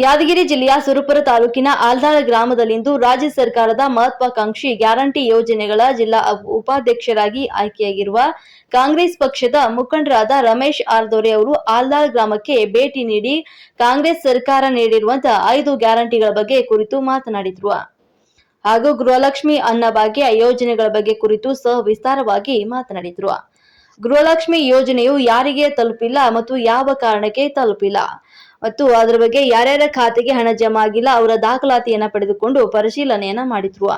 ಯಾದಗಿರಿ ಜಿಲ್ಲೆಯ ಸುರಪುರ ತಾಲೂಕಿನ ಆಲ್ದಾಳ ಗ್ರಾಮದಲ್ಲಿಂದು ರಾಜ್ಯ ಸರ್ಕಾರದ ಮಹತ್ವಾಕಾಂಕ್ಷಿ ಗ್ಯಾರಂಟಿ ಯೋಜನೆಗಳ ಜಿಲ್ಲಾ ಉಪಾಧ್ಯಕ್ಷರಾಗಿ ಆಯ್ಕೆಯಾಗಿರುವ ಕಾಂಗ್ರೆಸ್ ಪಕ್ಷದ ಮುಖಂಡರಾದ ರಮೇಶ್ ಆರ್ದೋರೆ ಅವರು ಆಲ್ದಾಳ ಗ್ರಾಮಕ್ಕೆ ಭೇಟಿ ನೀಡಿ ಕಾಂಗ್ರೆಸ್ ಸರ್ಕಾರ ನೀಡಿರುವಂತಹ 5 ಗ್ಯಾರಂಟಿಗಳ ಬಗ್ಗೆ ಕುರಿತು ಮಾತನಾಡಿದರು. ಹಾಗೂ ಗೃಹಲಕ್ಷ್ಮಿ ಅನ್ನಭಾಗ್ಯ ಯೋಜನೆಗಳ ಬಗ್ಗೆ ಕುರಿತು ಸವಿಸ್ತಾರವಾಗಿ ಮಾತನಾಡಿದರು. ಗೃಹಲಕ್ಷ್ಮಿ ಯೋಜನೆಯು ಯಾರಿಗೆ ತಲುಪಿಲ್ಲ ಮತ್ತು ಯಾವ ಕಾರಣಕ್ಕೆ ತಲುಪಿಲ್ಲ ಮತ್ತು ಅದರ ಬಗ್ಗೆ ಯಾರ್ಯಾರ ಖಾತೆಗೆ ಹಣ ಜಮಾ ಆಗಿಲ್ಲ ಅವರ ದಾಖಲಾತಿಯನ್ನ ಪಡೆದುಕೊಂಡು ಪರಿಶೀಲನೆಯನ್ನ ಮಾಡಿದ್ರು.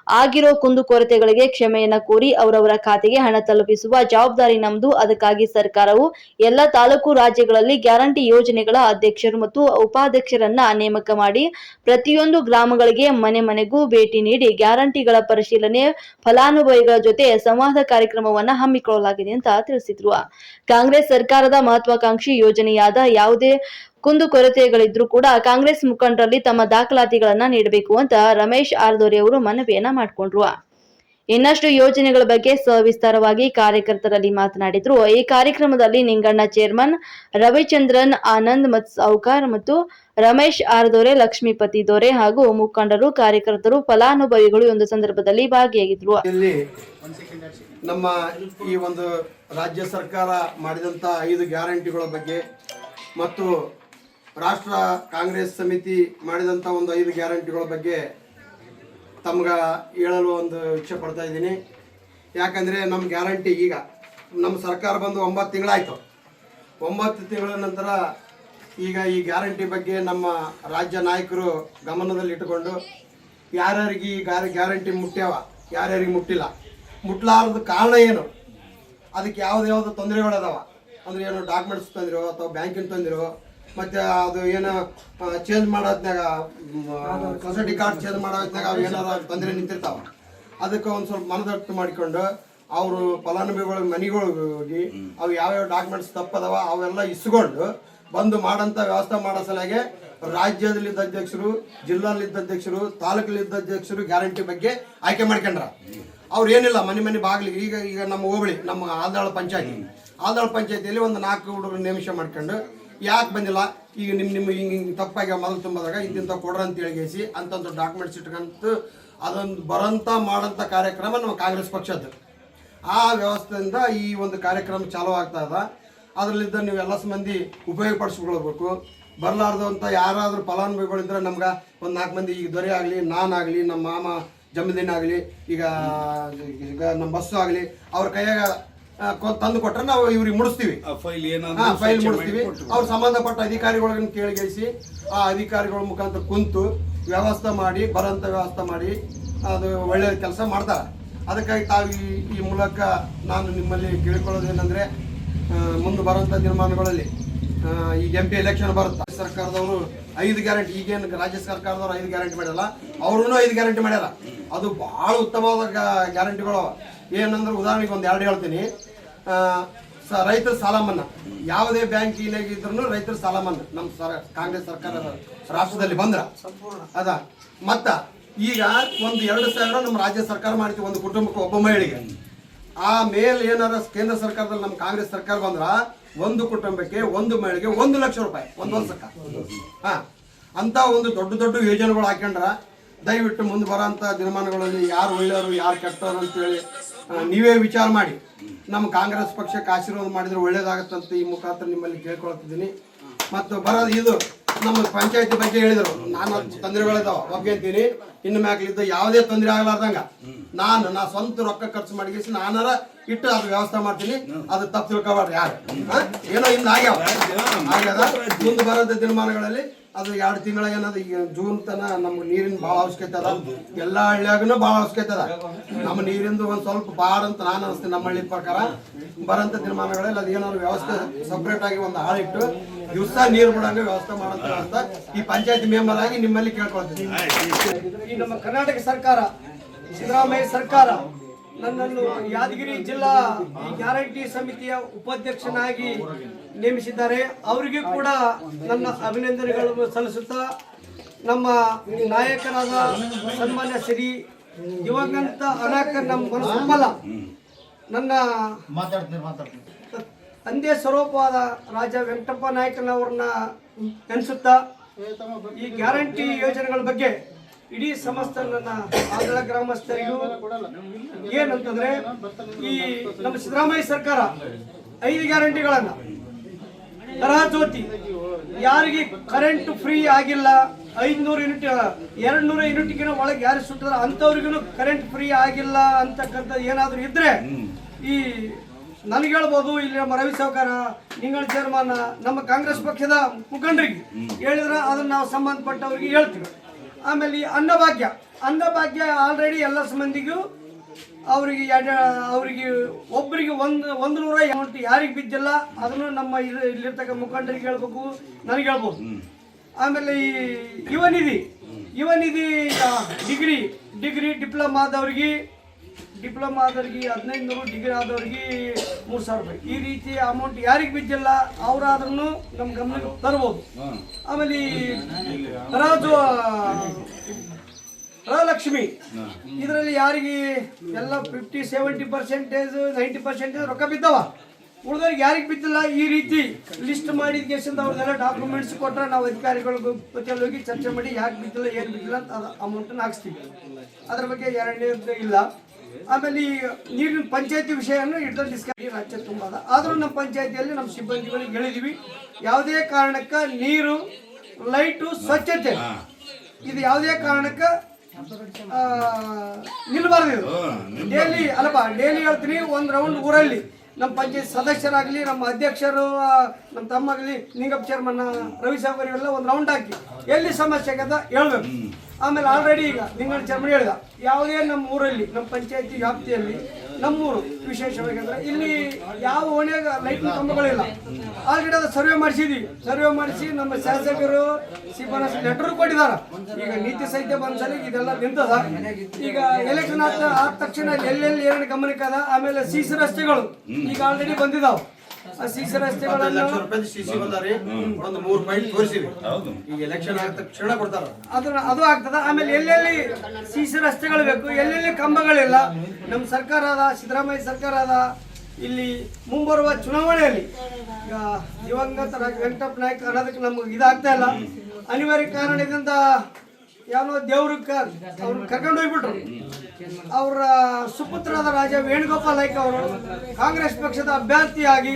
ಆಗಿರೋ ಕುಂದುಕೊರತೆಗಳಿಗೆ ಕ್ಷಮೆಯನ್ನ ಕೋರಿ ಅವರವರ ಖಾತೆಗೆ ಹಣ ತಲುಪಿಸುವ ಜವಾಬ್ದಾರಿ ನಮ್ದು. ಅದಕ್ಕಾಗಿ ಸರ್ಕಾರವು ಎಲ್ಲ ತಾಲೂಕು ರಾಜ್ಯಗಳಲ್ಲಿ ಗ್ಯಾರಂಟಿ ಯೋಜನೆಗಳ ಅಧ್ಯಕ್ಷರು ಮತ್ತು ಉಪಾಧ್ಯಕ್ಷರನ್ನ ನೇಮಕ ಮಾಡಿ ಪ್ರತಿಯೊಂದು ಗ್ರಾಮಗಳಿಗೆ ಮನೆ ಮನೆಗೂ ಭೇಟಿ ನೀಡಿ ಗ್ಯಾರಂಟಿಗಳ ಪರಿಶೀಲನೆ, ಫಲಾನುಭವಿಗಳ ಜೊತೆ ಸಂವಾದ ಕಾರ್ಯಕ್ರಮವನ್ನ ಹಮ್ಮಿಕೊಳ್ಳಲಾಗಿದೆ ಅಂತ ತಿಳಿಸಿದ್ರು. ಕಾಂಗ್ರೆಸ್ ಸರ್ಕಾರದ ಮಹತ್ವಾಕಾಂಕ್ಷಿ ಯೋಜನೆಯಾದ ಯಾವುದೇ ಕುಂದುಕೊರತೆಗಳಿದ್ರೂ ಕೂಡ ಕಾಂಗ್ರೆಸ್ ಮುಖಂಡರಲ್ಲಿ ತಮ್ಮ ದಾಖಲಾತಿಗಳನ್ನ ನೀಡಬೇಕು ಅಂತ ರಮೇಶ್ ಆರ್ದೋರೆ ಅವರು ಮನವಿಯನ್ನ ಮಾಡಿಕೊಂಡ್ರು. ಇನ್ನಷ್ಟು ಯೋಜನೆಗಳ ಬಗ್ಗೆ ಸವಿಸ್ತಾರವಾಗಿ ಕಾರ್ಯಕರ್ತರಲ್ಲಿ ಮಾತನಾಡಿದ್ರು. ಈ ಕಾರ್ಯಕ್ರಮದಲ್ಲಿ ನಿಂಗಣ್ಣ ಚೇರ್ಮನ್, ರವಿಚಂದ್ರನ್ ಆನಂದ್ ಸಾವ್ಕಾರ್ ಮತ್ತು ರಮೇಶ್ ಆರ್ದೋರೆ, ಲಕ್ಷ್ಮೀಪತಿ ದೋರೆ ಹಾಗೂ ಮುಖಂಡರು, ಕಾರ್ಯಕರ್ತರು, ಫಲಾನುಭವಿಗಳು ಒಂದು ಸಂದರ್ಭದಲ್ಲಿ ಭಾಗಿಯಾಗಿದ್ರು. ನಮ್ಮ ಈ ಒಂದು ರಾಜ್ಯ ಸರ್ಕಾರ ಮಾಡಿದಂತ 5 ಗ್ಯಾರಂಟಿಗಳ ಬಗ್ಗೆ ಮತ್ತು ರಾಷ್ಟ್ರ ಕಾಂಗ್ರೆಸ್ ಸಮಿತಿ ಮಾಡಿದಂಥ ಒಂದು 5 ಗ್ಯಾರಂಟಿಗಳ ಬಗ್ಗೆ ತಮ್ಗೆ ಹೇಳಲು ಒಂದು ಇಚ್ಛೆ ಪಡ್ತಾ ಇದ್ದೀನಿ. ಯಾಕಂದರೆ ನಮ್ಮ ಗ್ಯಾರಂಟಿ ಈಗ ನಮ್ಮ ಸರ್ಕಾರ ಬಂದು 9 ತಿಂಗಳಾಯಿತು. 9 ತಿಂಗಳ ನಂತರ ಈಗ ಈ ಗ್ಯಾರಂಟಿ ಬಗ್ಗೆ ನಮ್ಮ ರಾಜ್ಯ ನಾಯಕರು ಗಮನದಲ್ಲಿಟ್ಟುಕೊಂಡು ಯಾರ್ಯಾರಿಗೆ ಈ ಗ್ಯಾರಂಟಿ ಮುಟ್ಟ್ಯಾವ, ಯಾರ್ಯಾರಿಗೆ ಮುಟ್ಟಿಲ್ಲ, ಮುಟ್ಲಾರದ ಕಾರಣ ಏನು, ಅದಕ್ಕೆ ಯಾವ್ದು ತೊಂದರೆಗಳದಾವ ಅಂದರೆ ಏನು ಡಾಕ್ಯುಮೆಂಟ್ಸ್ ತಂದಿರೋ ಅಥವಾ ಬ್ಯಾಂಕಿನ ತಂದಿರೋ, ಮತ್ತು ಅದು ಏನೋ ಚೇಂಜ್ ಮಾಡೋದ್ನಾಗ ಸೊಸೈಟಿ ಕಾರ್ಡ್ ಚೇಂಜ್ ಮಾಡೋದ್ನಾಗ ಅವು ಏನಾರ ತೊಂದರೆ ನಿಂತಿರ್ತಾವ. ಅದಕ್ಕೆ ಒಂದು ಸ್ವಲ್ಪ ಮನದಟ್ಟು ಮಾಡಿಕೊಂಡು ಅವರು ಫಲಾನುಭವಿಗಳಿಗೆ ಮನೆಗಳಿಗೆ ಹೋಗಿ ಅವು ಯಾವ್ಯಾವ ಡಾಕ್ಯುಮೆಂಟ್ಸ್ ತಪ್ಪದವ ಅವೆಲ್ಲ ಇಸ್ಕೊಂಡು ಬಂದು ಮಾಡೋಂಥ ವ್ಯವಸ್ಥೆ ಮಾಡೋ ಸಲುವಾಗಿ ರಾಜ್ಯದಲ್ಲಿದ್ದ ಅಧ್ಯಕ್ಷರು, ಜಿಲ್ಲಾಲಿದ್ದ ಅಧ್ಯಕ್ಷರು, ತಾಲೂಕಲ್ಲಿದ್ದ ಅಧ್ಯಕ್ಷರು ಗ್ಯಾರಂಟಿ ಬಗ್ಗೆ ಆಯ್ಕೆ ಮಾಡ್ಕೊಂಡ್ರ. ಅವ್ರು ಏನಿಲ್ಲ ಮನೆ ಬಾಗಿಲಿಗೆ ಈಗ ನಮ್ಮ ಹೋಬಳಿ, ನಮ್ಮ ಆಲ್ದಾಳ ಪಂಚಾಯತಿಯಲ್ಲಿ ಒಂದು 4 ಹುಡುಗರು ನೇಮಿಷ ಮಾಡ್ಕೊಂಡು ಯಾಕೆ ಬಂದಿಲ್ಲ, ಈಗ ನಿಮ್ಮ ಹಿಂಗೆ ತಪ್ಪಾಗಿ ಮೊದಲು ತುಂಬಿದಾಗ ಇಂತಿಂತ ಕೊಡ್ರ ಅಂತ ಹೇಳಿಸಿ ಅಂತಂದು ಡಾಕ್ಯುಮೆಂಟ್ಸ್ ಇಟ್ಕೊಂತು ಅದೊಂದು ಬರೋಂಥ ಮಾಡೋಂಥ ಕಾರ್ಯಕ್ರಮ ನಮ್ಮ ಕಾಂಗ್ರೆಸ್ ಪಕ್ಷದ್ದು. ಆ ವ್ಯವಸ್ಥೆಯಿಂದ ಈ ಒಂದು ಕಾರ್ಯಕ್ರಮ ಚಾಲೂ ಆಗ್ತಾ ಇದೆ. ಅದರಲ್ಲಿದ್ದ ನೀವೆಲ್ಲ ಮಂದಿ ಉಪಯೋಗಪಡಿಸ್ಕೊಳ್ಬೇಕು. ಬರಲಾರ್ದಂಥ ಯಾರಾದರೂ ಫಲಾನುಭವಿಗಳಿದ್ರೆ ನಮ್ಗೆ ಒಂದು 4 ಮಂದಿ, ಈಗ ದೊರೆ ಆಗಲಿ, ನಾನಾಗಲಿ, ನಮ್ಮ ಮಾಮ ಜಮೀದಿನ ಆಗಲಿ, ಈಗ ನಮ್ಮ ಬಸ್ಸು ಆಗಲಿ, ಅವ್ರ ಕೈಯಾಗ ತಂದು ಕೊಟ್ಟರೆ ನಾವು ಇವ್ರಿಗೆ ಮುಡಿಸ್ತೀವಿ, ಫೈಲ್ ಮುಡಿಸ್ತೀವಿ. ಅವ್ರು ಸಂಬಂಧಪಟ್ಟ ಅಧಿಕಾರಿಗಳನ್ನ ಕೇಳಿಸಿ ಆ ಅಧಿಕಾರಿಗಳ ಮುಖಾಂತರ ಕುಂತು ವ್ಯವಸ್ಥೆ ಮಾಡಿ ಬರೋಂಥ ವ್ಯವಸ್ಥೆ ಮಾಡಿ ಅದು ಒಳ್ಳೆಯ ಕೆಲಸ ಮಾಡ್ತಾರೆ. ಅದಕ್ಕಾಗಿ ತಾವು ಈ ಮೂಲಕ ನಾನು ನಿಮ್ಮಲ್ಲಿ ಕೇಳಿಕೊಳ್ಳೋದೇನೆಂದರೆ, ಮುಂದೆ ಬರೋಂಥ ದಿನಮಾನಗಳಲ್ಲಿ ಈಗ MP ಎಲೆಕ್ಷನ್ ಬರುತ್ತೆ, ಸರ್ಕಾರದವರು 5 ಗ್ಯಾರಂಟಿ, ಈಗೇನು ರಾಜ್ಯ ಸರ್ಕಾರದವ್ರು 5 ಗ್ಯಾರಂಟಿ ಮಾಡ್ಯಾರ, ಅವ್ರೂ 5 ಗ್ಯಾರಂಟಿ ಮಾಡ್ಯಾರ. ಅದು ಭಾಳ ಉತ್ತಮವಾದ ಗ್ಯಾರಂಟಿಗಳು. ಏನಂದ್ರೆ ಉದಾಹರಣೆಗೆ ಒಂದು 2 ಹೇಳ್ತೀನಿ. ರೈತರ ಸಾಲ ಮನ್ನಾ, ಯಾವುದೇ ಬ್ಯಾಂಕಿನಾಗಿದ್ರು ರೈತರ ಸಾಲ ಮನ್ನಾ ನಮ್ಮ ಕಾಂಗ್ರೆಸ್ ಸರ್ಕಾರ ರಾಷ್ಟ್ರದಲ್ಲಿ ಬಂದ್ರ ಅದ. ಮತ್ತ ಈಗ ಒಂದು 2,000 ನಮ್ಮ ರಾಜ್ಯ ಸರ್ಕಾರ ಮಾಡ್ತೀವಿ ಒಂದು ಕುಟುಂಬಕ್ಕೆ, ಒಬ್ಬ ಮಹಿಳೆಗೆ. ಆ ಮೇಲೆ ಏನಾರ ಕೇಂದ್ರ ಸರ್ಕಾರದಲ್ಲಿ ನಮ್ಮ ಕಾಂಗ್ರೆಸ್ ಸರ್ಕಾರ ಬಂದ್ರ ಒಂದು ಕುಟುಂಬಕ್ಕೆ, ಒಂದು ಮಹಿಳೆಗೆ 1 ಲಕ್ಷ ರೂಪಾಯಿ ಒಂದು ವರ್ಷಕ್ಕೆ. ಅಂತ ಒಂದು ದೊಡ್ಡ ಯೋಜನೆಗಳು ಹಾಕೊಂಡ್ರ ದಯವಿಟ್ಟು ಮುಂದೆ ಬರೋಂಥ ದಿನಮಾನಗಳಲ್ಲಿ ಯಾರು ಒಳ್ಳೆಯವರು ಯಾರು ಕೆಟ್ಟವರು ಅಂತೇಳಿ ನೀವೇ ವಿಚಾರ ಮಾಡಿ ನಮ್ಮ ಕಾಂಗ್ರೆಸ್ ಪಕ್ಷಕ್ಕೆ ಆಶೀರ್ವಾದ ಮಾಡಿದ್ರೆ ಒಳ್ಳೇದಾಗತ್ತಂತ ಈ ಮುಖಾಂತರ ನಿಮ್ಮಲ್ಲಿ ಕೇಳ್ಕೊಳ್ತಿದ್ದೀನಿ. ಮತ್ತು ಬರೋದು ಇದು ನಮ್ಮ ಪಂಚಾಯತಿ ಬಗ್ಗೆ ಹೇಳಿದರು. ನಾನು ತೊಂದರೆಗಳಿದಾವ ಬಗ್ಗೆ ಅಂತೀನಿ. ಇನ್ನು ಮ್ಯಾಕ್ಲಿದ್ದ ಯಾವುದೇ ತೊಂದರೆ ಆಗಲಾರ್ದಂಗ ನಾ ಸ್ವಂತ ರೊಕ್ಕ ಖರ್ಚು ಮಾಡಿ ನಾನಾರ ಇಟ್ಟು ಅದು ವ್ಯವಸ್ಥೆ ಮಾಡ್ತೀನಿ. ಅದು ತಪ್ಪು ತಿಳ್ಕೊಬಾರ್ದು ಯಾರು. ಏನೋ ಇನ್ನು ಆಗ್ಯದ ಮುಂದೆ ಬರೋದ ದಿನಮಾನಗಳಲ್ಲಿ ಅದು 2 ತಿಂಗಳ ಏನದ, ಈಗ ಜೂನ್ ತನ ನಮ್ಗೆ ನೀರಿನ ಭಾಳ ಅವಶ್ಯಕತೆ ಅದ. ಎಲ್ಲ ಹಳ್ಳಿಯಾಗೂ ಭಾಳ ಅವಶ್ಯಕತೆ ಅದ. ನಮ್ಮ ನೀರಿಂದು ಒಂದು ಸ್ವಲ್ಪ ಬಾಡ್ ಅಂತ ನಾನು ಅನಿಸ್ತೀನಿ. ನಮ್ಮ ಹಳ್ಳಿ ಪ್ರಕಾರ ಬರೋಂಥ ದಿನಮಾನಗಳಲ್ಲಿ ಅದು ಏನಾದ್ರು ವ್ಯವಸ್ಥೆ ಸಪ್ರೇಟ್ ಆಗಿ ಒಂದು ಹಾಳಿಟ್ಟು ದಿವಸ ನೀರು ಬಿಡಂಗೆ ವ್ಯವಸ್ಥೆ ಮಾಡೋಂಥ ವ್ಯವಸ್ಥೆ ಈ ಪಂಚಾಯತಿ ಮೆಂಬರ್ ಆಗಿ ನಿಮ್ಮಲ್ಲಿ ಕೇಳ್ಕೊಳ್ತೀನಿ. ಈ ನಮ್ಮ ಕರ್ನಾಟಕ ಸರ್ಕಾರ, ಸಿದ್ದರಾಮಯ್ಯ ಸರ್ಕಾರ ನನ್ನನ್ನು ಯಾದಗಿರಿ ಜಿಲ್ಲಾ ಗ್ಯಾರಂಟಿ ಸಮಿತಿಯ ಉಪಾಧ್ಯಕ್ಷನಾಗಿ ನೇಮಿಸಿದ್ದಾರೆ. ಅವರಿಗೂ ಕೂಡ ನನ್ನ ಅಭಿನಂದನೆಗಳನ್ನು ಸಲ್ಲಿಸುತ್ತಾ, ನಮ್ಮ ನಾಯಕರಾದ ಸನ್ಮಾನ್ಯ ಶ್ರೀ ದಿವಂಗತ ಅನಾಕ ನಮ್ಮ ಮನಸ್ಸಲ್ಲ ನನ್ನ ತಂದೆ ಸ್ವರೂಪವಾದ ರಾಜ ವೆಂಕಟಪ್ಪ ನಾಯಕನವ್ರನ್ನ ನೆನೆಸುತ್ತಾ ಈ ಗ್ಯಾರಂಟಿ ಯೋಜನೆಗಳ ಬಗ್ಗೆ ಇಡೀ ಸಮಸ್ತ ನನ್ನ ಆದಳ ಗ್ರಾಮಸ್ಥರಿಗೂ ಏನಂತಂದ್ರೆ ಈ ನಮ್ಮ ಸಿದ್ದರಾಮಯ್ಯ ಸರ್ಕಾರ 5 ಗ್ಯಾರಂಟಿಗಳನ್ನ ಗೃಹಜ್ಯೋತಿ ಯಾರಿಗೆ ಕರೆಂಟ್ ಫ್ರೀ ಆಗಿಲ್ಲ 500 ಯೂನಿಟ್ 200 ಯೂನಿಟ್ಗಿನ ಒಳಗೆ ಯಾರು ಸುಟ್ಟಿದ್ರೆ ಅಂಥವ್ರಿಗೂ ಕರೆಂಟ್ ಫ್ರೀ ಆಗಿಲ್ಲ ಅಂತಕ್ಕಂಥ ಏನಾದರೂ ಇದ್ರೆ ಈ ನನಗೆ ಹೇಳ್ಬೋದು ಇಲ್ಲಿ ನಮ್ಮ ರವಿ ಸಾವ್ಕಾರ ನಿಂಗಳ ಚೇರ್ಮನ್ ನಮ್ಮ ಕಾಂಗ್ರೆಸ್ ಪಕ್ಷದ ಮುಖಂಡರಿಗೆ ಹೇಳಿದ್ರೆ ಅದನ್ನ ನಾವು ಸಂಬಂಧಪಟ್ಟವ್ರಿಗೆ ಹೇಳ್ತೀವಿ. ಆಮೇಲೆ ಈ ಅನ್ನಭಾಗ್ಯ ಆಲ್ರೆಡಿ ಎಲ್ಲ ಮಂದಿಗೂ ಅವರಿಗೆ ಒಬ್ಬರಿಗೆ 100 ಅಮೌಂಟ್ ಯಾರಿಗೆ ಬಿದ್ದಿಲ್ಲ ಅದನ್ನು ನಮ್ಮ ಇಲ್ಲಿರ್ತಕ್ಕ ಮುಖಂಡರಿಗೆ ಹೇಳ್ಬೇಕು, ನನಗೆ ಹೇಳ್ಬೋದು. ಆಮೇಲೆ ಈ ಯುವ ನಿಧಿ ಡಿಗ್ರಿ ಡಿಪ್ಲೊಮಾ ಆದವ್ರಿಗೆ 1500, ಡಿಗ್ರಿ ಆದವ್ರಿಗೆ 3000 ರೂಪಾಯಿ. ಈ ರೀತಿ ಅಮೌಂಟ್ ಯಾರಿಗೆ ಬಿದ್ದಿಲ್ಲ ಅವರಾದ್ರೂ ನಮ್ಮ ಗಮನಕ್ಕೆ ತರ್ಬೋದು. ಆಮೇಲೆ ಗೃಹಲಕ್ಷ್ಮಿ ಇದರಲ್ಲಿ ಯಾರಿಗೆ ಎಲ್ಲ 50-70% 90% ರೊಕ್ಕ ಬಿದ್ದವ, ಉಳಿದವ್ರಿಗೆ ಯಾರಿಗೆ ಬಿದ್ದಿಲ್ಲ ಈ ರೀತಿ ಲಿಸ್ಟ್ ಮಾಡಿದ ಕೇಸಿಂದ ಅವ್ರದ್ದೆಲ್ಲ ಡಾಕ್ಯುಮೆಂಟ್ಸ್ ಕೊಟ್ಟರೆ ನಾವು ಅಧಿಕಾರಿಗಳಿಗೆ ಹೋಗಿ ಚರ್ಚೆ ಮಾಡಿ ಯಾಕೆ ಬಿದ್ದಿಲ್ಲ ಏನು ಬಿದ್ದಿಲ್ಲ ಅಂತ ಅದು ಅಮೌಂಟನ್ನು ಹಾಕ್ಸ್ತೀವಿ. ಅದ್ರ ಬಗ್ಗೆ ಎರಡನೇದು ಇಲ್ಲ. ಆಮೇಲೆ ಈ ನೀರಿನ ಪಂಚಾಯತಿ ವಿಷಯವನ್ನು ಇಟ್ಟಲ್ಲಿ ಡಿಸ್ಕಸ್ ರಾಜ್ಯ ತುಂಬ ಅದ. ಆದರೂ ನಮ್ಮ ಪಂಚಾಯತಿಯಲ್ಲಿ ನಮ್ಮ ಸಿಬ್ಬಂದಿಗಳಿಗೆ ಹೇಳಿದ್ವಿ, ಯಾವುದೇ ಕಾರಣಕ್ಕೆ ನೀರು, ಲೈಟು, ಸ್ವಚ್ಛತೆ ಇದು ಯಾವುದೇ ಕಾರಣಕ್ಕೆ ನಿಲ್ಬಾರ್ದು. ಇದು ಡೈಲಿ ಹೇಳ್ತೀನಿ, ಒಂದು ರೌಂಡ್ ಊರಲ್ಲಿ ನಮ್ಮ ಪಂಚಾಯತ್ ಸದಸ್ಯರಾಗಲಿ, ನಮ್ಮ ಅಧ್ಯಕ್ಷರು, ನಮ್ಮ ತಮ್ಮಾಗಲಿ, ನಿಂಗಪ್ಪ ಚೇರ್ಮನ್, ರವಿ ಸಾಗರ್ ಇವೆಲ್ಲ ಒಂದು ರೌಂಡ್ ಹಾಕಿ ಎಲ್ಲಿ ಸಮಸ್ಯೆ ಆಗದ ಹೇಳ್ಬೇಕು. ಆಮೇಲೆ ಆಲ್ರೆಡಿ ಈಗ ನಿಂಗಳ ಚೇರ್ಮನ್ ಹೇಳಿದ, ಯಾವುದೇ ನಮ್ಮ ಊರಲ್ಲಿ ನಮ್ಮ ಪಂಚಾಯತಿ ವ್ಯಾಪ್ತಿಯಲ್ಲಿ ನಮ್ಮೂರು ವಿಶೇಷವಾಗಂದ್ರೆ ಇಲ್ಲಿ ಯಾವ ಓಣ್ಯಾಗ ಲೈಟ್ ಕಂಬಗಳಿಲ್ಲ. ಆಲ್ರೆಡಿ ಅದು ಸರ್ವೆ ಮಾಡಿಸಿ ನಮ್ಮ ಶಾಸಕರು ಸಿಬ್ಬಂದಿ ಲೆಟರ್ ಕೊಟ್ಟಿದ್ದಾರೆ. ಈಗ ನೀತಿ ಸಂಹಿತೆ ಬಂದ್ಸಲಿ ಇದೆಲ್ಲ ನಿಂತದ. ಈಗ ಎಲೆಕ್ಷನ್ ಆದ ತಕ್ಷಣ ಎಲ್ಲೆಲ್ಲಿ ಏನೇನು ಗಮನಕ್ಕೆ ಅದ. ಆಮೇಲೆ ಸಿಸಿ ರಸ್ತೆಗಳು ಈಗ ಆಲ್ರೆಡಿ ಬಂದಿದಾವೆ. ಆ ಸಿಸಿ ರಸ್ತೆಗಳನ್ನು ಅದು ಆಗ್ತದ. ಆಮೇಲೆ ಎಲ್ಲೆಲ್ಲಿ ಸಿಸಿ ರಸ್ತೆಗಳು ಬೇಕು, ಎಲ್ಲೆಲ್ಲಿ ಕಂಬಗಳಿಲ್ಲ. ನಮ್ಮ ಸರ್ಕಾರ ಅದ, ಸಿದ್ದರಾಮಯ್ಯ ಸರ್ಕಾರ ಅದ. ಇಲ್ಲಿ ಮುಂಬರುವ ಚುನಾವಣೆಯಲ್ಲಿ ಈಗ ದಿವಂಗತ ವೆಂಕಟಪ್ಪ ನಾಯ್ಕ ಅನ್ನೋದಕ್ಕೆ ನಮ್ಗೆ ಇದಾಗ್ತಾ ಇಲ್ಲ. ಅನಿವಾರ್ಯ ಕಾರಣದಿಂದ ಯಾವನೋ ದೇವ್ರಕ್ಕೆ ಅವ್ರನ್ನ ಕರ್ಕೊಂಡು ಹೋಗ್ಬಿಟ್ರು. ಅವರ ಸುಪುತ್ರರಾದ ರಾಜ ವೇಣುಗೋಪಾಲ್ ನಾಯ್ಕ ಅವರು ಕಾಂಗ್ರೆಸ್ ಪಕ್ಷದ ಅಭ್ಯರ್ಥಿಯಾಗಿ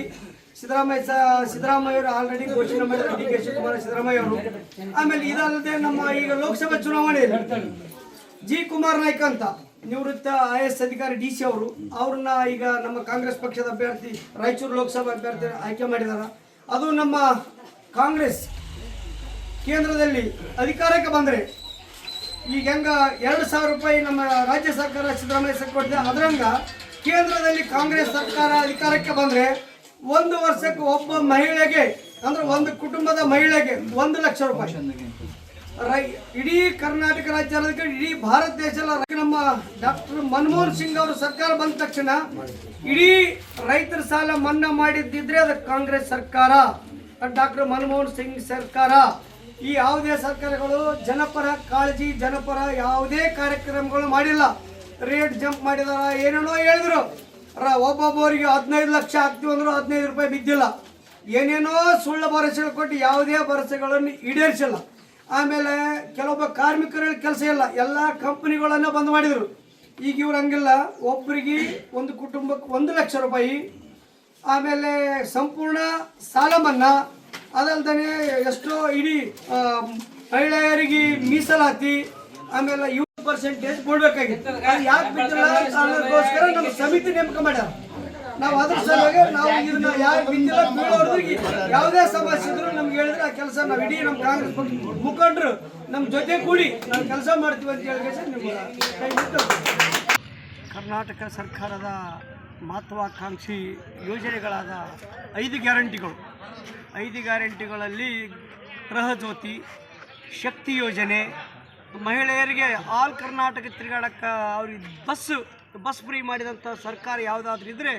ಸಿದ್ದರಾಮಯ್ಯವರು ಆಲ್ರೆಡಿ ಘೋಷಣೆ ಮಾಡಿದ್ರು, ಡಿ ಕೆ ಶಿವಕುಮಾರ್ ಸಿದ್ದರಾಮಯ್ಯ ಅವರು. ಆಮೇಲೆ ಇದಲ್ಲದೆ ನಮ್ಮ ಈಗ ಲೋಕಸಭಾ ಚುನಾವಣೆಯಲ್ಲಿ ಜಿ ಕುಮಾರ್ ನಾಯ್ಕ ಅಂತ ನಿವೃತ್ತ IAS ಅಧಿಕಾರಿ DC ಅವ್ರನ್ನ ಈಗ ನಮ್ಮ ಕಾಂಗ್ರೆಸ್ ಪಕ್ಷದ ಅಭ್ಯರ್ಥಿ ರಾಯಚೂರು ಲೋಕಸಭಾ ಅಭ್ಯರ್ಥಿ ಆಯ್ಕೆ ಮಾಡಿದ್ದಾರೆ. ಅದು ನಮ್ಮ ಕಾಂಗ್ರೆಸ್ ಕೇಂದ್ರದಲ್ಲಿ ಅಧಿಕಾರಕ್ಕೆ ಬಂದರೆ ಈಗ ಹೆಂಗ 2,000 ರೂಪಾಯಿ ನಮ್ಮ ರಾಜ್ಯ ಸರ್ಕಾರ ಸಿದ್ದರಾಮಯ್ಯ ಸರ್ಕಾರ ಕೊಟ್ಟಿದೆ, ಅದರಂಗ ಕೇಂದ್ರದಲ್ಲಿ ಕಾಂಗ್ರೆಸ್ ಸರ್ಕಾರ ಅಧಿಕಾರಕ್ಕೆ ಬಂದರೆ 1 ವರ್ಷಕ್ಕೆ ಒಬ್ಬ ಮಹಿಳೆಗೆ ಅಂದ್ರೆ ಒಂದು ಕುಟುಂಬದ ಮಹಿಳೆಗೆ 1 ಲಕ್ಷ ರೂಪಾಯಿ. ಇಡೀ ಕರ್ನಾಟಕ ರಾಜ್ಯ ಇಡೀ ಭಾರತ ದೇಶದಲ್ಲಿ ನಮ್ಮ ಡಾಕ್ಟರ್ ಮನಮೋಹನ್ ಸಿಂಗ್ ಅವರು ಸರ್ಕಾರ ಬಂದ ತಕ್ಷಣ ಇಡೀ ರೈತರ ಸಾಲ ಮನ್ನಾ ಮಾಡಿದ್ದಿದ್ರೆ ಅದು ಕಾಂಗ್ರೆಸ್ ಸರ್ಕಾರ, ಡಾಕ್ಟರ್ ಮನಮೋಹನ್ ಸಿಂಗ್ ಸರ್ಕಾರ. ಈ ಯಾವುದೇ ಸರ್ಕಾರಗಳು ಜನಪರ ಕಾಳಜಿ, ಜನಪರ ಯಾವುದೇ ಕಾರ್ಯಕ್ರಮಗಳು ಮಾಡಿಲ್ಲ. ರೇಟ್ ಜಂಪ್ ಮಾಡಿದಾರ, ಏನೇನೋ ಹೇಳಿದ್ರು. ಒಬ್ಬೊಬ್ಬರಿಗೆ 15 ಲಕ್ಷ ಆಗ್ತೀವಿ ಅಂದ್ರು 15 ರೂಪಾಯಿ ಬಿದ್ದಿಲ್ಲ. ಏನೇನೋ ಸುಳ್ಳು ಭರವಸೆಗಳು ಕೊಟ್ಟು ಯಾವುದೇ ಭರವಸೆಗಳನ್ನು ಈಡೇರಿಸಿಲ್ಲ. ಆಮೇಲೆ ಕೆಲವೊಬ್ಬ ಕಾರ್ಮಿಕರಲ್ಲಿ ಕೆಲಸ ಇಲ್ಲ, ಎಲ್ಲ ಕಂಪನಿಗಳನ್ನು ಬಂದ್ ಮಾಡಿದರು. ಈಗ ಇವ್ರು ಹಂಗಿಲ್ಲ, ಒಬ್ಬರಿಗೆ ಒಂದು ಕುಟುಂಬಕ್ಕೆ 1 ಲಕ್ಷ ರೂಪಾಯಿ. ಆಮೇಲೆ ಸಂಪೂರ್ಣ ಸಾಲ ಮನ್ನಾ, ಅದಲ್ದೇ ಎಷ್ಟೋ ಇಡೀ ಮಹಿಳೆಯರಿಗೆ ಮೀಸಲಾತಿ, ಆಮೇಲೆ 20% ಕೊಡ್ಬೇಕಾಗಿತ್ತು. ಯಾಕೆ ಬಿದ್ದಿಲ್ಲ ಅನ್ನೋದಕ್ಕೋಸ್ಕರ ನಮ್ಮ ಸಮಿತಿ ನೇಮಕ ಮಾಡ್ಯಾರ. ನಾವು ಅದ್ರ ಸಲುವಾಗಿ ನಾವು ಇದನ್ನ ಯಾಕೆ ಬಿದ್ದಿಲ್ಲ ಬೀಳೋರ್ರಿಗೆ ಯಾವುದೇ ಸಮಸ್ಯೆ ಇದ್ರು ನಮ್ಗೆ ಹೇಳಿದ್ರೆ ಆ ಕೆಲಸ ನಾವು ಇಡೀ ನಮ್ಮ ಕಾಂಗ್ರೆಸ್ ಮುಖಂಡರು ನಮ್ಮ ಜೊತೆ ಕೂಡಿ ನಾವು ಕೆಲಸ ಮಾಡ್ತೀವಿ ಅಂತ ಹೇಳಿ ಕರ್ನಾಟಕ ಸರ್ಕಾರದ ಮಹತ್ವಾಕಾಂಕ್ಷಿ ಯೋಜನೆಗಳಾದ 5 ಗ್ಯಾರಂಟಿಗಳು. 5 ಗ್ಯಾರಂಟಿಗಳಲ್ಲಿ ಗೃಹಜ್ಯೋತಿ, ಶಕ್ತಿ ಯೋಜನೆ, ಮಹಿಳೆಯರಿಗೆ ಆಲ್ ಕರ್ನಾಟಕ ತಿರುಗಾಡಕ್ಕೆ ಅವ್ರಿಗೆ ಬಸ್ ಫ್ರೀ ಮಾಡಿದಂಥ ಸರ್ಕಾರ ಯಾವುದಾದ್ರೂ ಇದ್ದರೆ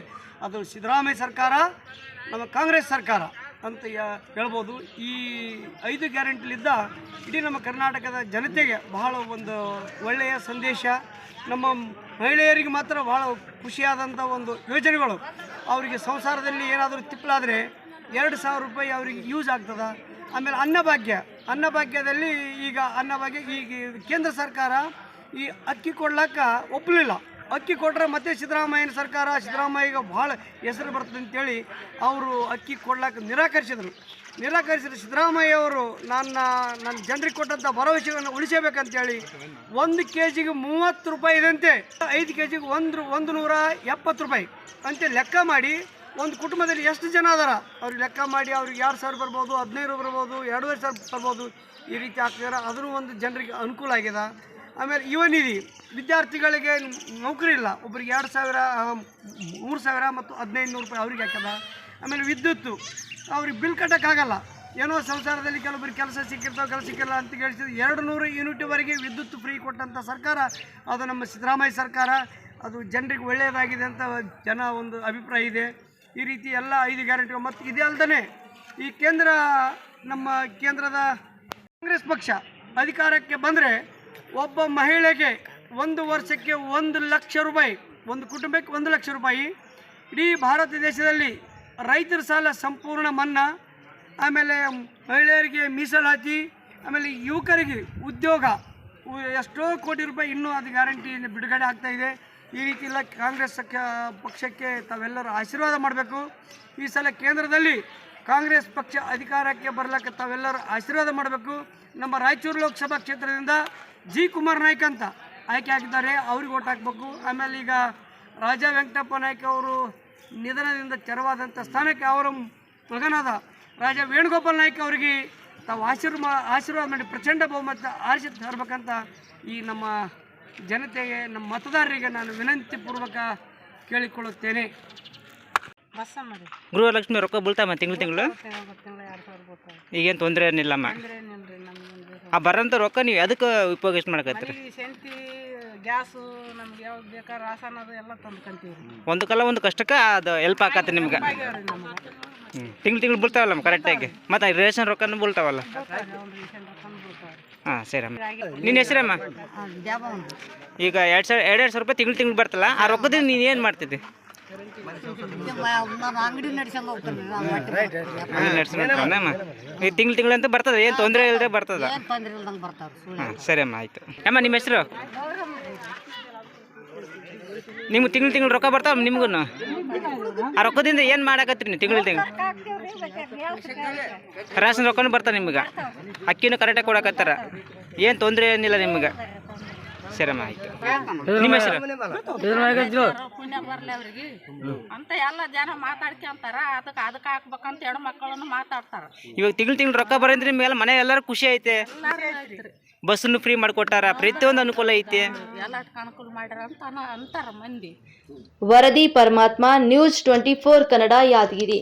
ಅದು ಸಿದ್ದರಾಮಯ್ಯ ಸರ್ಕಾರ, ನಮ್ಮ ಕಾಂಗ್ರೆಸ್ ಸರ್ಕಾರ ಅಂತ ಹೇಳ್ಬೋದು. ಈ 5 ಗ್ಯಾರಂಟಿಲಿದ್ದ ಇಡೀ ನಮ್ಮ ಕರ್ನಾಟಕದ ಜನತೆಗೆ ಬಹಳ ಒಂದು ಒಳ್ಳೆಯ ಸಂದೇಶ. ನಮ್ಮ ಮಹಿಳೆಯರಿಗೆ ಮಾತ್ರ ಭಾಳ ಖುಷಿಯಾದಂಥ ಒಂದು ಯೋಜನೆಗಳು. ಅವರಿಗೆ ಸಂಸಾರದಲ್ಲಿ ಏನಾದರೂ ತಿಪ್ಪಲಾದರೆ 2,000 ರೂಪಾಯಿ ಅವರಿಗೆ ಯೂಸ್ ಆಗ್ತದೆ. ಆಮೇಲೆ ಅನ್ನಭಾಗ್ಯ ಅನ್ನಭಾಗ್ಯದಲ್ಲಿ ಈಗ ಅನ್ನಭಾಗ್ಯ ಈಗ ಕೇಂದ್ರ ಸರ್ಕಾರ ಈ ಅಕ್ಕಿ ಕೊಡ್ಲಾಕ ಒಪ್ಪಲಿಲ್ಲ. ಅಕ್ಕಿ ಕೊಟ್ಟರೆ ಮತ್ತೆ ಸಿದ್ದರಾಮಯ್ಯನ ಸರ್ಕಾರ ಸಿದ್ದರಾಮಯ್ಯಗೆ ಭಾಳ ಹೆಸರು ಬರ್ತದೆ ಅಂತೇಳಿ ಅವರು ಅಕ್ಕಿ ಕೊಡ್ಲಾಕ ನಿರಾಕರಿಸಿದರು. ಸಿದ್ದರಾಮಯ್ಯ ಅವರು ನನ್ನ ಜನರಿಗೆ ಕೊಟ್ಟಂಥ ಭರವಸೆಯನ್ನು ಉಳಿಸಬೇಕಂತೇಳಿ 1 kgಗೆ 30 ರೂಪಾಯಿ ಇದಂತೆ 5 kgಗೆ 170 ರೂಪಾಯಿ ಅಂತ ಲೆಕ್ಕ ಮಾಡಿ ಒಂದು ಕುಟುಂಬದಲ್ಲಿ ಎಷ್ಟು ಜನ ಅದಾರ ಅವ್ರಿಗೆ ಲೆಕ್ಕ ಮಾಡಿ ಅವ್ರಿಗೆ 2,000 ಬರ್ಬೋದು, 15 ಬರ್ಬೋದು, 2,500 ಬರ್ಬೋದು, ಈ ರೀತಿ ಆಗ್ತಿದಾರೆ. ಅದನ್ನು ಒಂದು ಜನರಿಗೆ ಅನುಕೂಲ ಆಗಿದೆ. ಆಮೇಲೆ ಯುವ ನಿಧಿ ವಿದ್ಯಾರ್ಥಿಗಳಿಗೆ ನೌಕರಿ ಇಲ್ಲ, ಒಬ್ರಿಗೆ 2,000, 3,000 ಮತ್ತು 1,500 ರೂಪಾಯಿ ಅವ್ರಿಗೆ ಹಾಕ್ಯದ. ಆಮೇಲೆ ವಿದ್ಯುತ್ತು ಅವ್ರಿಗೆ ಬಿಲ್ ಕಟ್ಟೋಕ್ಕಾಗಲ್ಲ. ಏನೋ ಸಂಸಾರದಲ್ಲಿ ಕೆಲವೊಬ್ಬರಿಗೆ ಕೆಲಸ ಸಿಕ್ಕಿರ್ತಾವೆ, ಕೆಲಸ ಸಿಕ್ಕಿಲ್ಲ ಅಂತ ಹೇಳಿಸಿದ್ರು. 200 ಯೂನಿಟ್ವರೆಗೆ ವಿದ್ಯುತ್ ಫ್ರೀ ಕೊಟ್ಟಂಥ ಸರ್ಕಾರ ಅದು ನಮ್ಮ ಸಿದ್ದರಾಮಯ್ಯ ಸರ್ಕಾರ. ಅದು ಜನರಿಗೆ ಒಳ್ಳೆಯದಾಗಿದೆ ಅಂತ ಜನ ಒಂದು ಅಭಿಪ್ರಾಯ ಇದೆ. ಈ ರೀತಿ ಎಲ್ಲ 5 ಗ್ಯಾರಂಟಿಗಳು. ಮತ್ತು ಇದೇ ಅಲ್ಲದೆ ಈ ನಮ್ಮ ಕೇಂದ್ರದ ಕಾಂಗ್ರೆಸ್ ಪಕ್ಷ ಅಧಿಕಾರಕ್ಕೆ ಬಂದರೆ ಒಬ್ಬ ಮಹಿಳೆಗೆ 1 ವರ್ಷಕ್ಕೆ 1 ಲಕ್ಷ ರೂಪಾಯಿ, ಒಂದು ಕುಟುಂಬಕ್ಕೆ 1 ಲಕ್ಷ ರೂಪಾಯಿ, ಇಡೀ ಭಾರತ ದೇಶದಲ್ಲಿ ರೈತರ ಸಾಲ ಸಂಪೂರ್ಣ ಮನ್ನಾ, ಆಮೇಲೆ ಮಹಿಳೆಯರಿಗೆ ಮೀಸಲಾತಿ, ಆಮೇಲೆ ಯುವಕರಿಗೆ ಉದ್ಯೋಗ, ಎಷ್ಟೋ ಕೋಟಿ ರೂಪಾಯಿ ಇನ್ನೂ ಅದು ಗ್ಯಾರಂಟಿ ಬಿಡುಗಡೆ ಆಗ್ತಾಯಿದೆ. ಈ ರೀತಿ ಎಲ್ಲ ಕಾಂಗ್ರೆಸ್ ಪಕ್ಷಕ್ಕೆ ತಾವೆಲ್ಲರೂ ಆಶೀರ್ವಾದ ಮಾಡಬೇಕು. ಈ ಸಲ ಕೇಂದ್ರದಲ್ಲಿ ಕಾಂಗ್ರೆಸ್ ಪಕ್ಷ ಅಧಿಕಾರಕ್ಕೆ ಬರಲಿಕ್ಕೆ ತಾವೆಲ್ಲರೂ ಆಶೀರ್ವಾದ ಮಾಡಬೇಕು. ನಮ್ಮ ರಾಯಚೂರು ಲೋಕಸಭಾ ಕ್ಷೇತ್ರದಿಂದ ಜಿ ಕುಮಾರ್ ನಾಯ್ಕ ಅಂತ ಆಯ್ಕೆ ಆಗಿದ್ದಾರೆ, ಅವ್ರಿಗೆ ಓಟ್ ಹಾಕಬೇಕು. ಆಮೇಲೆ ಈಗ ರಾಜಾ ವೆಂಕಟಪ್ಪ ನಾಯ್ಕ ಅವರು ನಿಧನದಿಂದ ತೆರವಾದಂಥ ಸ್ಥಾನಕ್ಕೆ ಅವರ ಮಗನಾದ ರಾಜಾ ವೇಣುಗೋಪಾಲ್ ನಾಯ್ಕ ಅವರಿಗೆ ತಾವು ಆಶೀರ್ವಾದ ಮಾಡಿ ಪ್ರಚಂಡ ಬಹುಮತ ಆರಿಸಿ ತರಬೇಕಂತ ಈ ನಮ್ಮ ಜನತೆಗೆ, ನಮ್ಮ ಮತದಾರರಿಗೆ ನಾನು ವಿನಂತಿಪೂರ್ವಕ ಕೇಳಿಕೊಳ್ಳುತ್ತೇನೆ. ಗೃಹಲಕ್ಷ್ಮಿ ರೊಕ್ಕ ಬೀಳ್ತಾವ ತಿಂಗಳು ಈಗೇನು ತೊಂದರೆ ಏನಿಲ್ಲಮ್ಮ. ಆ ಬರೋಂಥ ರೊಕ್ಕ ನೀವು ಅದಕ್ಕೆ ಉಪಯೋಗಿಸ್ ಮಾಡಕತ್ತೀರಿ? ಗ್ಯಾಸು ನಮ್ಗೆ ಯಾವ್ದು ಬೇಕಾ ರಾಸನ್ ಅದು ಎಲ್ಲ ತಂದ್ಕೊಂತೀವಿ. ಒಂದು ಕಾಲ ಒಂದು ಕಷ್ಟಕ್ಕೆ ಅದು ಹೆಲ್ಪ್ ಆಕತ್ತೆ ನಿಮ್ಗೆ. ತಿಂಗಳು ಬೀಳ್ತಾವಲ್ಲ ಕರೆಕ್ಟಾಗಿ. ಮತ್ತು ರೇಷನ್ ರೊಕ್ಕನೂ ಬೀಳ್ತಾವಲ್ಲ? ಹಾಂ ಸರಿ ಅಮ್ಮ. ನಿನ್ನ ಹೆಸರಮ್ಮ? ಈಗ 2,000 ರೂಪಾಯಿ ತಿಂಗಳು ಬರ್ತಲ್ಲ, ಆ ರೊಕ್ಕದಿಂದ ನೀನು ಏನು ಮಾಡ್ತಿದ್ದಿ? ಅಂಗಡಿ ನಡ್ಸ್ಕೊಂಡು ಹೋಗ್ತಾನೆ. ಈ ತಿಂಗಳಂತೂ ಬರ್ತದೆ, ಏನು ತೊಂದರೆ ಇಲ್ಲದೆ ಬರ್ತದ? ಹಾಂ ಸರಿ ಅಮ್ಮ, ಆಯಿತು. ಅಮ್ಮ ನಿಮ್ಮ ಹೆಸರು? ನಿಮ್ಗೆ ತಿಂಗಳು ರೊಕ್ಕ ಬರ್ತಾವ ನಿಮ್ಗೂ? ಆ ರೊಕ್ಕದಿಂದ ಏನು ಮಾಡಕತ್ತೀರಿ ನೀವು ತಿಂಗಳು? ರೇಷನ್ ರೊಕ್ಕನೂ ಬರ್ತಾವೆ ನಿಮ್ಗೆ, ಅಕ್ಕಿನೂ ಕರೆಕ್ಟಾಗಿ ಕೊಡಕತ್ತಾರ, ಏನು ತೊಂದರೆ ಏನಿಲ್ಲ ನಿಮ್ಗೆ? ಸರಮ್ಮ, ಆಯ್ತು. ನಿಮ್ಮ ಹೆಸರು? ಪುಣ್ಯ ಬರ್ಲಿ ಅವ್ರಿಗೆ ಅಂತ ಎಲ್ಲ ಜನ ಮಾತಾಡ್ಕೊಂತಾರ. ಅದಕ್ಕೆ ಹಾಕ್ಬೇಕಂತ ಹೆಣ್ಣು ಮಕ್ಕಳನ್ನು ಮಾತಾಡ್ತಾರ. ಇವಾಗ ತಿಂಗಳು ರೊಕ್ಕ ಬರಂದ್ರೆ ನಿಮ್ಗೆಲ್ಲ ಮನೆ ಎಲ್ಲರೂ ಖುಷಿ ಐತೆ. ಬಸ್ಸನ್ನು ಫ್ರೀ ಮಾಡಿಕೊಟ್ಟಾರ, ಪ್ರತಿಯೊಂದು ಅನುಕೂಲ ಐತೆ, ಎಲ್ಲ ಅನುಕೂಲ ಮಾಡ್ಯಾರ ಅಂತ ಅಂತಾರ ಮಂದಿ. ವರದಿ ಪರಮಾತ್ಮ, ನ್ಯೂಸ್ 24 ಕನ್ನಡ, ಯಾದಗಿರಿ.